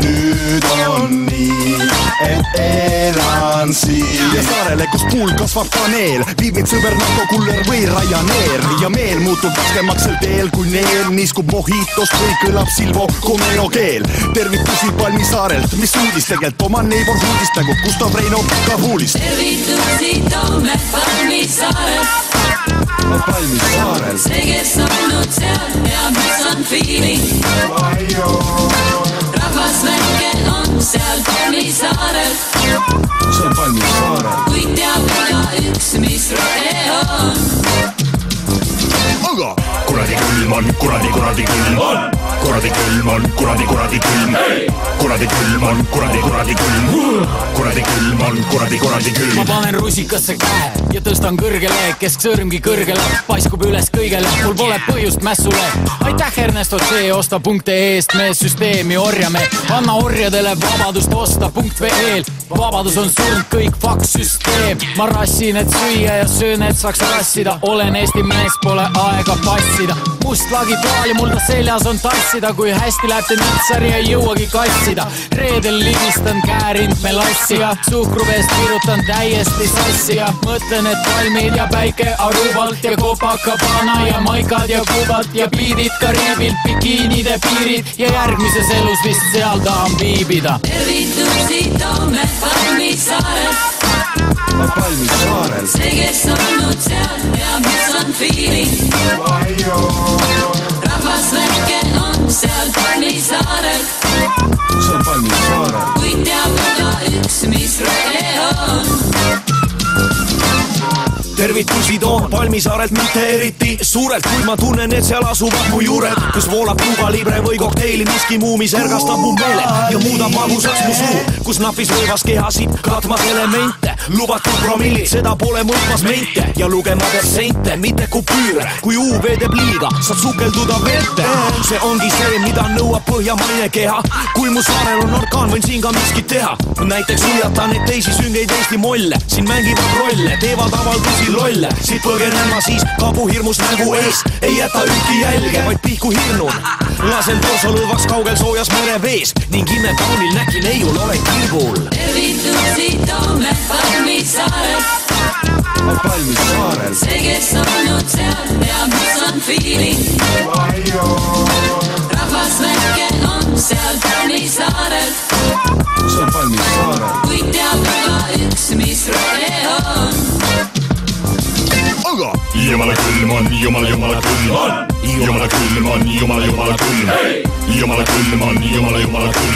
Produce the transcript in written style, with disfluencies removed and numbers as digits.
nüüd on nii, et elan siin. Ja saarele, kus puul kasvab kaneel, viib meid sõber nagu Kuller või Ryanair. Ja meel muutub vaskemaks sel teel, kui neel niiskub Mojitost või kõlab Silvo Comero keel. Tervitusi Palmisaarelt, mis uudis tegelt oma neighborhoodist nagu Gustav Reino Kabuulist. Tervitusi Toome Palmisaarelt. Palmisaarelt. See, kes on olnud seal ja mis on feeling. Rahvas väike on seal Palmisaarelt. See on Palmisaarelt. Kuid teab iga üks, mis rohe on. Aga kuradi külm on, kuradi külm on. Kuradi külm on, kuradi külm. Kuradi külm on, kuradi külm. Kuradi külm on, kuradi külm. Ma panen rusikasse käe ja tõstan kõrgele, kesksõrmgi kõrgele, paiskub üles kõigele, mul pole põhjust mässule. Aitäh Ernesto C, osta punkte eest, me süsteemi orjame, anna orjadele vabadust osta .vl. Vabadus on surnud kõik, fuck süsteem. Ma rassin, et süüa ja söön, et saaks rassida. Olen Eesti mees, pole aega passida. Must lagi toali, mul ta seljas on tassida. Kui hästi läheb te nitsari, ei jõuagi kassida. Reedel ligistan käärind melassiga, suhkruveest virutan täiesti sassi ja mõtlen, et palmid ja päike Arubalt ja Copacabana ja maikad ja Kubat ja biidid Kariibilt, bikiinide piirid ja järgmises elus vist seal tahan viibida. Tervitusi Toome Palmisaarelt. Palmisaarelt. See, kes on olnud seal ja mis on feeling. Rahvas väike on seal Palmisaarelt. See on Palmisaarelt. Kuid teab iga üks, mis rohe on. Tervitusi toon Palmisaarelt mitte eriti suurelt, kuid ma tunnen, et seal asuvad mu juured, kus voolab Cuba Libre või kokteili miski muu, mis ergastab mu meele ja muudab magusaks mu suu, kus napis rõivas kehasid katmas elemente, lubatud promillid, seda pole mõõtmas mente ja lugema persente, mitte kupüüre, kui UV teeb liiga, saad sukelduda vette. See ongi see, mida nõuab põhjamaine keha, kui mu saarel on orkaan, võin siin ka miskit teha, näiteks huljatan, et teisi süngeid Eesti molle siin mängivad rolle, teevad avaldusi lolle, siit põgenen ma siis kabuhirmust nägu ees, ei jäta ükki jälge, vaid pihku hirnun. Lasen torso lõdvaks kaugel soojas merevees ning imekaunil näki neiul olen kilbul. Tervitusi Toome Palmisaarelt. Palmisaarelt. See, kes on olnud seal ja mis on feeling. Rahvas väike on seal Palmisaarelt. See on Palmisaarelt. Kuid teab iga üks, mis rohe on. Aga Jumala külm on, jumala külm on. Jumala külm on, jumala külm. Jumala külm on, jumala külm.